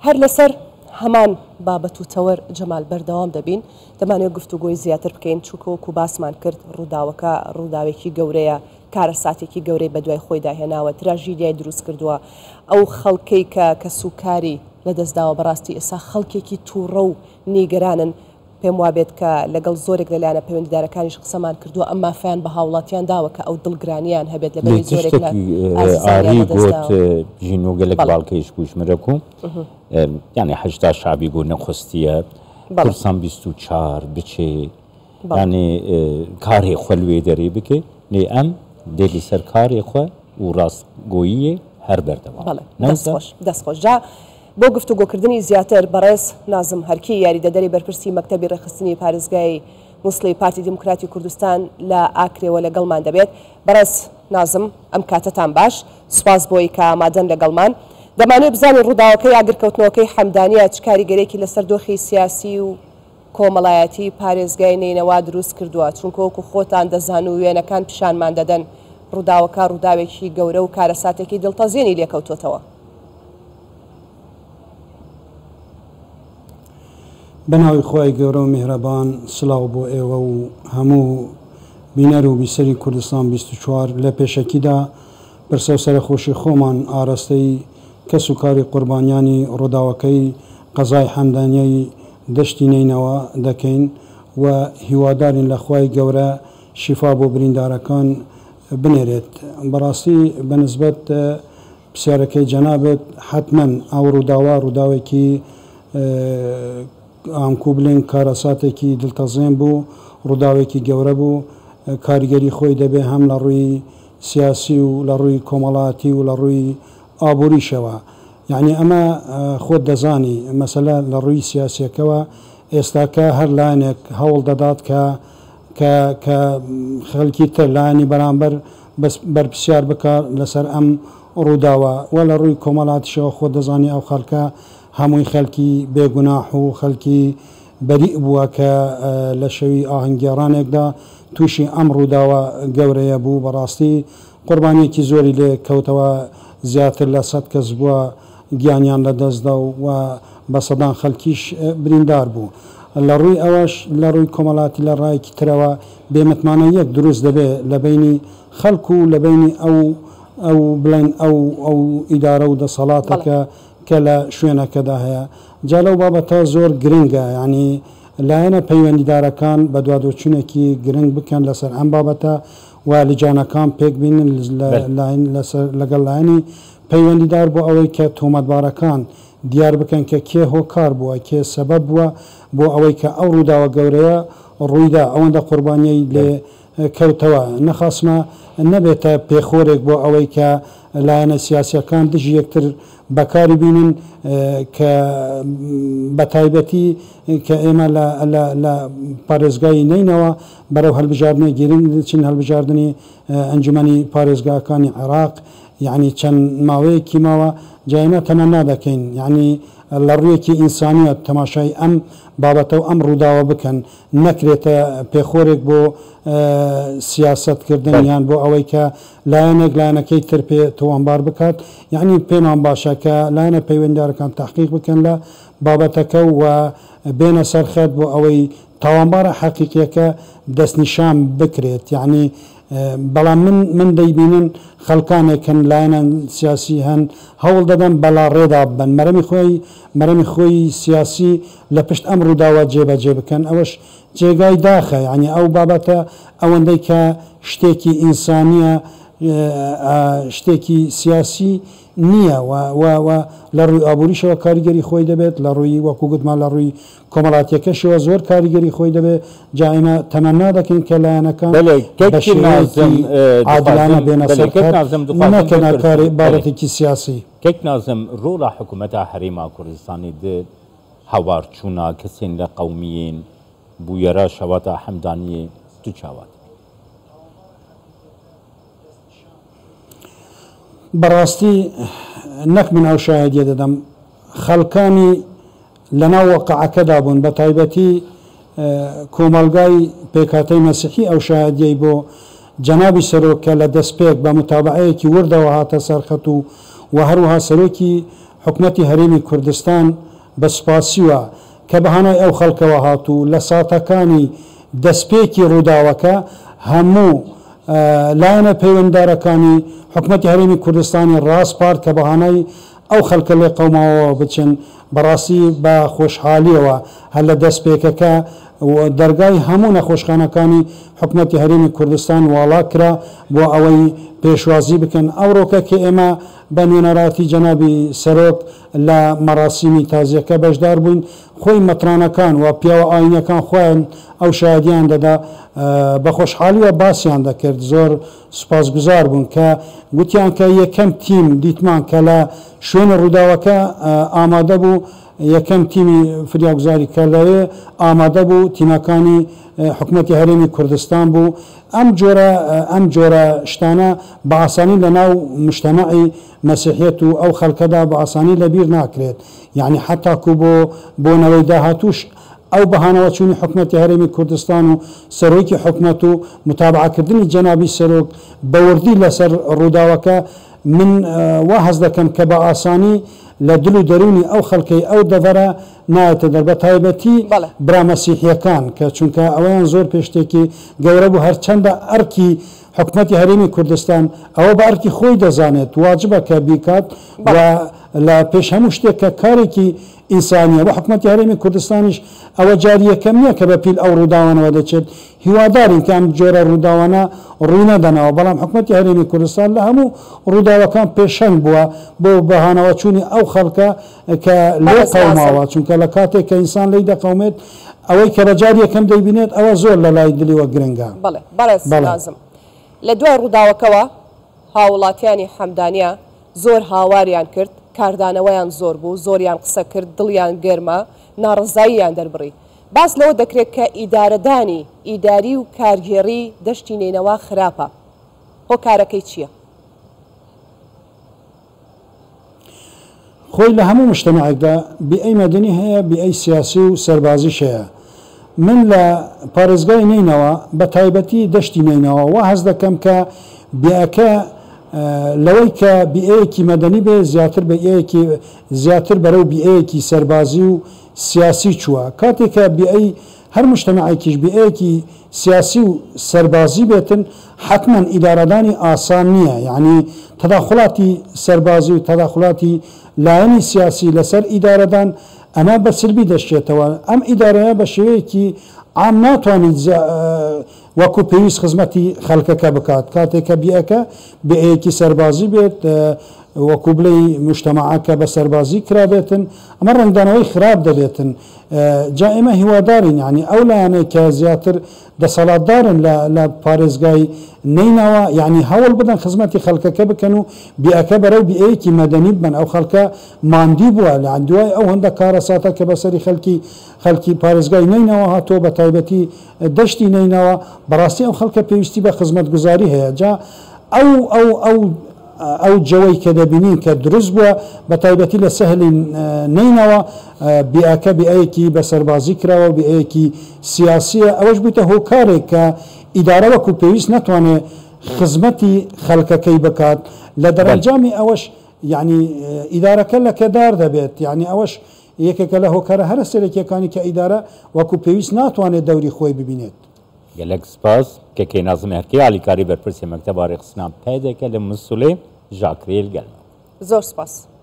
هەر لەسەر هەمان بابەت و تەوەر جەمال بەردەوام دەبین دەمانێت گفتوگۆی زیاتر بکەین چووکە و باسمان کرد ڕووداوەکە ڕووداوێکی گەورەیە کارەساتێکی گەورەی بە دوای خۆی داهێناوە تراژیدیای دروست کردووە ئەو خەڵکەی کە سوکاری لەدەستداوە بەڕاستی ئێستا خەڵکێکی تووڕە و نیگەرانن پێم وابێت کە لەگەڵ زۆرێک لەلایەنە پەیوەندیدارەکانیش قسەمان کردووە ئەم مافیان بە هاوڵاتیان داوە کە ئەو دڵگرانیان هەبێت لە بەری زۆرێک ئاری گوت ژینۆگەلێک باڵکەیش بوشمرەکو یعنی هەشتا شابی گۆ نەخستیە کوردستان 24 بچێ یعنی کارێ خۆ لێ دەرێ بکە لێ ئەم دێلی سەر کارێ خۆ و ڕاستگۆییە هەر بەردەوام دەستخۆش جا بۆ گفتوگۆکردنی زیاتر بەڕێز نازم هەرکی یاریدەدەری بەرپرسی مەکتەبی ڕێخستنی پارێزگای مووسڵی پارتی دیموکراتی کوردستان لە ئاکرێوە لەگەڵمان دەبێت بەڕێز نازم ئەم کاتتان باش سوپاس بۆی کە ئامادەن لەگەڵمان دەمانوێت بزانین ڕووداوەکەی ئاگرکەوتنەوەکەی حەمدانیە چ کاریگەرێکی لەسەر دۆخی سیاسی و کۆمەڵایەتی پارێزگای نینەوە دروست کردووە چونکە وەکو خۆتان دەزان و وێنەکان پیشانمان دەدەن ڕووداوەکە ڕووداوێکی گەورە و کارەساتێکی دڵتەزیێنی لێکەوتوتەوە. بەناوی خۆی گەورە و میهرەبان سڵاو بۆ ئێوە و هەموو بینەر و بیسەری کوردستان 24 لە پێشەکیدا پرسە و سەرخۆشی خۆمان ئاراستەی کەس و کاری قوربانیانی ڕووداوەکەی قەزای حەمدانیەی دەشتی نینەوە دەکەین و هیوادارین لە خوای گەورە شیفا بۆ بریندارەکان بنێرێت بەڕاستی بەنسبەت پرسیارەکەی جەنابێت حتمەن ئەو ڕووداوێکی ئامکو بڵێن کارەساتێکی دڵتەزێن بوو ڕووداوێکی گەورە بوو کاریگەری خۆی دەبێ هەم لە ڕووی سیاسی و لە ڕووی کۆمەڵاتی و لە ڕووی ئابووریشەوە یعنی ئەمە خۆت دەزانی مەسەلە لە ڕووی سیاسیەکەوە ئێستاکە هەر لایەنێک هەوڵ دەدات کە خەڵکی تر لایەنی بەرامبەر بەرپرسیار بکە لەسەر ئەم ڕووداوە و لە ڕووی کۆمەڵاتیشەوە خۆت دەزانی ئەو خەڵکە هەمووی خەڵکی بێگوناح و خەڵکی بەریء بووە کە لە شەوی ئاهەنگگێڕانێکدا تووشی ئەم ڕووداوە گەورەیە بوو بەڕاستی قوربانیەکی زۆری لێ کەوتەوە زیاتر لە 100 کەس بووە گیانیان لەدەستدا و بە سەدان خەڵکیش بریندار بوو لە ڕووی ئەوەش لە ڕووی کۆمەڵاتی لە ڕایەکی ترەوە بێمەتمانە یەک دروست دەبێت لە بینی خەڵکو و لە بینی ئەو بڵێن ئەو ئیدارە و دەسەڵاتەکە کە لە شوێنەکەدا هەیە جا لەو بابەتە زۆر گرنگە ینی لایەنە پەیوەندیدارەکان بە دوادۆچوونێکی گرنگ بکەن لەسەر ئەم بابەتە و لیجانەکان پێک بینن لەگەڵ لایەنی پەیوەندیدار بۆ ئەوەی کە تۆمەتبارەکان دیار بکەن کە کێ هۆکار بووە کێ سەبەب بووە بۆ ئەوەی کە ئەو ڕووداوە گەورەیە ڕوویدا ئەوەندە قوربانیەی لێ کەوتەوە نەخاسمە نەبێتە پێخۆرێک بۆ ئەوەی کە لایەنە سیاسیەکان دژی یەکتر بەکاری بینن کە بە تایبەتی کە ئێمە لە پارێزگای نینەوە بەرەو هەڵبژاردننی گیرنگ چین هەڵبژاردننی ئەنجومەنی پارێزگاکانی عێراق یعنی چەند ماوەیەکی ماوە جایمە تەمەنا دەکەین یعنی لە ڕوویەکی ئینسانیەت تەماشای ئەم بابەتە و ئەم ڕووداوە بکەن نەکرێتە پێخۆرێک بۆ سیاستکردن یان بۆ ئەوەی کە لایەنێک لایەنەکەی تر پێ تۆوانبار بکات یعنی پێمان باشە کە لایەنە پەیوەندیدارەکان تحقیق بکەن لە بابەتەکە و بێنە سەرخەت بۆ ئەوەی تاوانبارە حەقیقیەکە دەستنیشان بکرێت یعنی بەڵام من دەیبینن خەڵکانێکن لایەنە سیاسی هەن هەوڵ دەدەن بەلا ڕێدا بن مەرەمی خۆی سیاسی لە پشت ئەم ڕووداوە جێبەجێ بکەن ئەوەش جێگای داخە ینی ئەو بابەتە ئەوەندەی کە شتێکی ئینسانیە شتێکی سیاسی نییە لە ڕووی ئابووریشەوە کاریگەری خۆی دەبێت لە ڕووی وەکو گوتمان لە ڕووی کۆمەڵاتیەکەشەوە زۆر کاریگەری خۆی دەبێت جایمە تەمەنا دەکەین کە لایەنەکان عادلانە بێنە نەکەنە کاری بابەتێکی سیاسی کێک نازم ڕۆڵە حکوومەتە هەرێما کوردستانی هاوارچوونا کەسێن لە قەومیین بوویەرە شەواتە حەمدانیە تو چاوات بەڕاستی نەک من ئەو شایەدیە دەدەم خەڵکانی لەناو وەقعەکەدا بوون بە تایبەتی کۆمەلگای پێکهاتەی مەسیحی ئەو شایەدیەی بۆ جەنابی سەرۆکە لە دەستپێک بە متابعەیەکی وردەوە هاتە سەرخەت و هەروەها سەرۆکی حکومەتی هەرێمی کوردستان بە سوپاسیوە کە بەهانای ئەو خەڵکەوە هاتوو لە ساتەکانی دەستپێکی ڕووداوەکە هەموو لایەنە پەیوەنددارەکانی حکومەتی هەرێمی کوردستانی ڕاستپارد کە بەهانای ئەو خەڵکە لێ قەوماوە بچن بەڕاستی بە خۆشحالیەوە هەر لە دەستپێکەکە دەرگای هەموو نەخۆشخانەکانی حکومەتی هەرێمی کوردستان واڵا کرا بۆ ئەوەی پێشوازی بکەن ئەو ڕۆکە ئێمە بە نوێنەراتی جەنابی سەرۆک لە مەراسیمی تازیەکە بەشدار بووین خۆی مەترانەکان و پیاوە ئاینەکان خۆیان ئەو شایەتیان دەدا بە خۆشحالیوە باسییان دەکرد زۆر سوپاسگوزار بوون کە گوتیان کە یەکەم تیم دیتمان کە لە شوێنە ڕووداوەکە ئامادە بوو یەکەم تیمی فریاگوزاری کە لەوێ ئامادە بوو تیمەکانی حکومەتی هەرێمی کوردستان بوو ئەم جۆرە شتانە بە ئاسانی لە ناو مجتەمەعی مەسیحیەت و ئەو خەڵکەدا بە ئاسانی لەبیر ناکرێت یعنی حتاکو بۆنەوەی داهاتوش ئەو بەهانەوە چوونی حکومەتی هەرێمی کوردستان و سەرۆکی حکومەت و متابعەکردنی جەنابی سەرۆک بەوردی لەسەر ڕووداوەکە من وا هەز دەکەم کە بە ئاسانی لە دل و دەرونی ئەو خەڵکەی ئەو دەڤەرە نایەتە دەربە تایبەتی برامەسیحیەکان کە چونکە ئەویان زۆر پێشتێکی گەورە بوو هەرچەندە ئەرکی حکومەتی هەرێمی کوردستان ئەوە بە ئەرکی خۆی دەزانێت واجبە کە بیکات و لە پێش هەموو شتێک کە کارێکی ئینسانیە بە حکومەتی هەرێمی کوردستانیش ئەوە جاریەکەم نییە کە بە پیل ئەو ڕووداوانەوە دەچێت هیوادارین کە ئەم جۆرە ڕووداوانە ڕووی نەدەنەوە بەڵام حکومەتی هەرێمی کوردستان لە هەموو ڕووداوەکان پێشەنگ بووە بۆ بەهانەوە چوونی ئەو خەڵکە کە لێ قەوماوە چونکە لە کاتێک کە ئینسان لی دەقەومێت ئەوەی کە بە جاریەکەم دەیبینێت ئەوە زۆر لە لای دلیوە گرنگە. بەڵێ لە دوای ڕووداوەکەوە هاوڵاتیانی حەمدانیە زۆر هاواریان کرد کاردانەوەیان زۆر بوو زۆریان قسە کرد دڵیان گەرمە ناڕزاییان دەربڕی باس لەوە دەکرێت کە ئیدارەدانی ئیداری و کارگێڕی دەشتی نینەوە خراپە هۆکارەکەی چییە؟ خۆی لە هەموو مجتەمەعێکدا بیئەی مەدەنی هەیە بیئەی سیاسی و سەربازیش هەیە من لە پارێزگای نینەوە بە تایبەتی دەشتی نینەوە وا هەز دەکەم کە بیئەکە لەوەی کە بیئەیەکی مەدەنی بێ زیاتر بەرەو بیئەیەکی سەربازی و سیاسی چووە کاتێکە بیئەی هەر مجتەمەعێکیش بیئەیەکی سیاسی و سەربازی بێتن حتما ئیدارەدانی ئاسان نییە یعنی تەداخڵاتی سەربازی و تەداخڵاتی لایەنی سیاسی لەسەر ئیدارەدان ئەمە بە سلبی دەشتێتەوە ئەم ئیدارەیە بە شێوەیەکی عام ناتوانیت وەکو پێویست خزمەتی خەڵکەکە بکات کاتێککە بیئەکە بەیەکی سەربازی بێت وەکو بڵێ مجتەمەعەکە بە سەربازی کرابێتن ئەمە ڕنگدانەوەی خراپ دەبێتن جا ئێمە هیوادارین ینی ئەو لایەنەی کە زیاتر دەسەڵاتدارن لە پارێزگای نینەوە یعنی هەوڵ بدەن خزمەتی خەڵکەکە بکەن و بیئەکە بەرەو بیئەیەکی مەدەنی بن ئەو خەڵکە ماندی بووە لە دوای ئەو هەندە کارەساتە کە بەسەری خەڵکی پارێزگای نینەوە هاتۆ بە تایبەتی دەشتی نینەوە بەڕاستی ئەو خەڵکە پێویستی بە خزمەت گوزاری هەیە جا ئەو جەوەی کە دەبینین کە دروست بووە بە تایبەتی لە سەهلی نینەوە بیئەکە بیئەیەکی بە سەربازی کراوە بیئەیەکی سیاسیە ئەوەش بوویتە هۆکارێک کە ئیدارە وەکو پێویست ناتوانێت خزمەتی خەڵکەکەی بکات لە دەرەنجامی ئەوەش یعنی ئیدارەکە لەکەدار دەبێت یعنی ئەوەش یەکێکە لە هۆکارە هەرە سەرێکیەکانی کە ئیدارە وەکو پێویست ناتوانێت دەوری خۆی ببینێت. gelek spas kekê Nazim Erkê alîkarî berpirsê Mekteba Rêxistina Pêdeke li Misulê ji Akiriyê gelme. Zor spas.